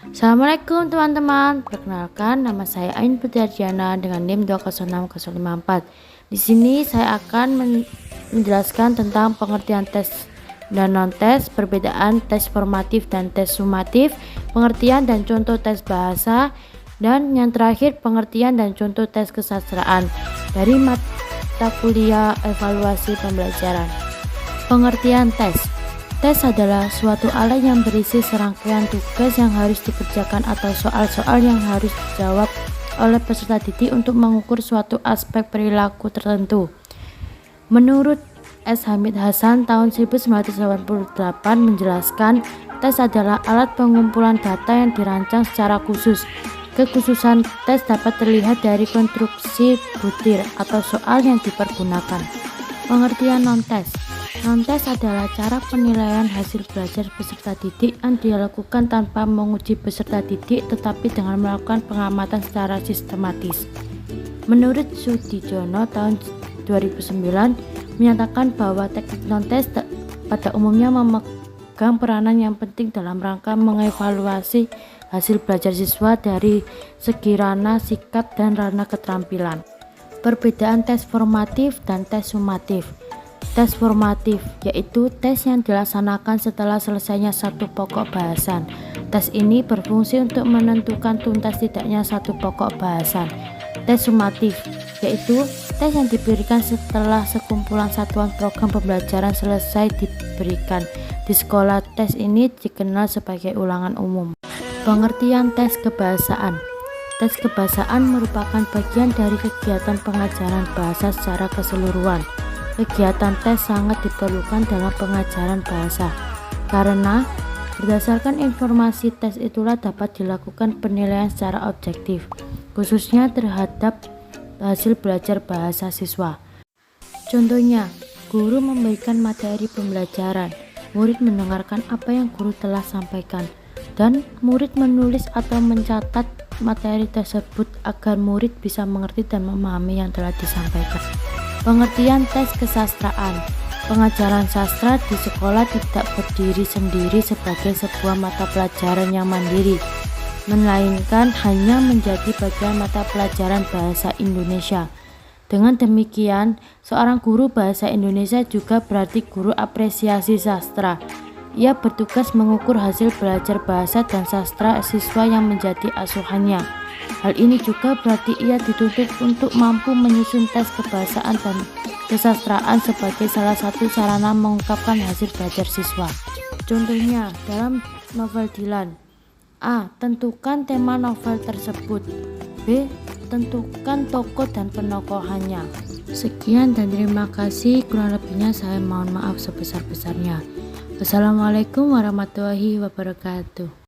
Assalamualaikum teman-teman. Perkenalkan, nama saya Ain Putri Ardiana dengan NIM 2060054. Di sini saya akan menjelaskan tentang pengertian tes dan non-tes, perbedaan tes formatif dan tes sumatif, pengertian dan contoh tes bahasa, dan yang terakhir pengertian dan contoh tes kesastraan dari mata kuliah evaluasi pembelajaran. Pengertian tes. Tes adalah suatu alat yang berisi serangkaian tugas yang harus dikerjakan atau soal-soal yang harus dijawab oleh peserta didik untuk mengukur suatu aspek perilaku tertentu. Menurut S. Hamid Hasan tahun 1988 menjelaskan, tes adalah alat pengumpulan data yang dirancang secara khusus. Kekhususan tes dapat terlihat dari konstruksi butir atau soal yang dipergunakan. Pengertian non-tes. Non-tes adalah cara penilaian hasil belajar peserta didik yang dilakukan tanpa menguji peserta didik tetapi dengan melakukan pengamatan secara sistematis. Menurut Sudijono tahun 2009 menyatakan bahwa teknik non-tes pada umumnya memegang peranan yang penting dalam rangka mengevaluasi hasil belajar siswa dari segi ranah sikap dan ranah keterampilan. Perbedaan tes formatif dan tes sumatif. Tes formatif yaitu tes yang dilaksanakan setelah selesainya satu pokok bahasan. Tes ini berfungsi untuk menentukan tuntas tidaknya satu pokok bahasan. Tes sumatif yaitu tes yang diberikan setelah sekumpulan satuan program pembelajaran selesai diberikan di sekolah. Tes ini dikenal sebagai ulangan umum. Pengertian tes kebahasaan. Tes kebahasaan merupakan bagian dari kegiatan pengajaran bahasa secara keseluruhan. Kegiatan tes sangat diperlukan dalam pengajaran bahasa karena berdasarkan informasi tes itulah dapat dilakukan penilaian secara objektif, khususnya terhadap hasil belajar bahasa siswa. Contohnya, guru memberikan materi pembelajaran, murid mendengarkan apa yang guru telah sampaikan, dan murid menulis atau mencatat materi tersebut agar murid bisa mengerti dan memahami yang telah disampaikan. Pengertian tes kesastraan. Pengajaran sastra di sekolah tidak berdiri sendiri sebagai sebuah mata pelajaran yang mandiri, melainkan hanya menjadi bagian mata pelajaran bahasa Indonesia. Dengan demikian, seorang guru bahasa Indonesia juga berarti guru apresiasi sastra. Ia bertugas mengukur hasil belajar bahasa dan sastra siswa yang menjadi asuhannya. Hal ini juga berarti ia dituntut untuk mampu menyusun tes kebahasaan dan kesastraan sebagai salah satu sarana mengungkapkan hasil belajar siswa. Contohnya dalam novel Dilan. A. Tentukan tema novel tersebut. B. Tentukan tokoh dan penokohannya. Sekian dan terima kasih. Kurang lebihnya saya mohon maaf sebesar-besarnya. Wassalamualaikum warahmatullahi wabarakatuh.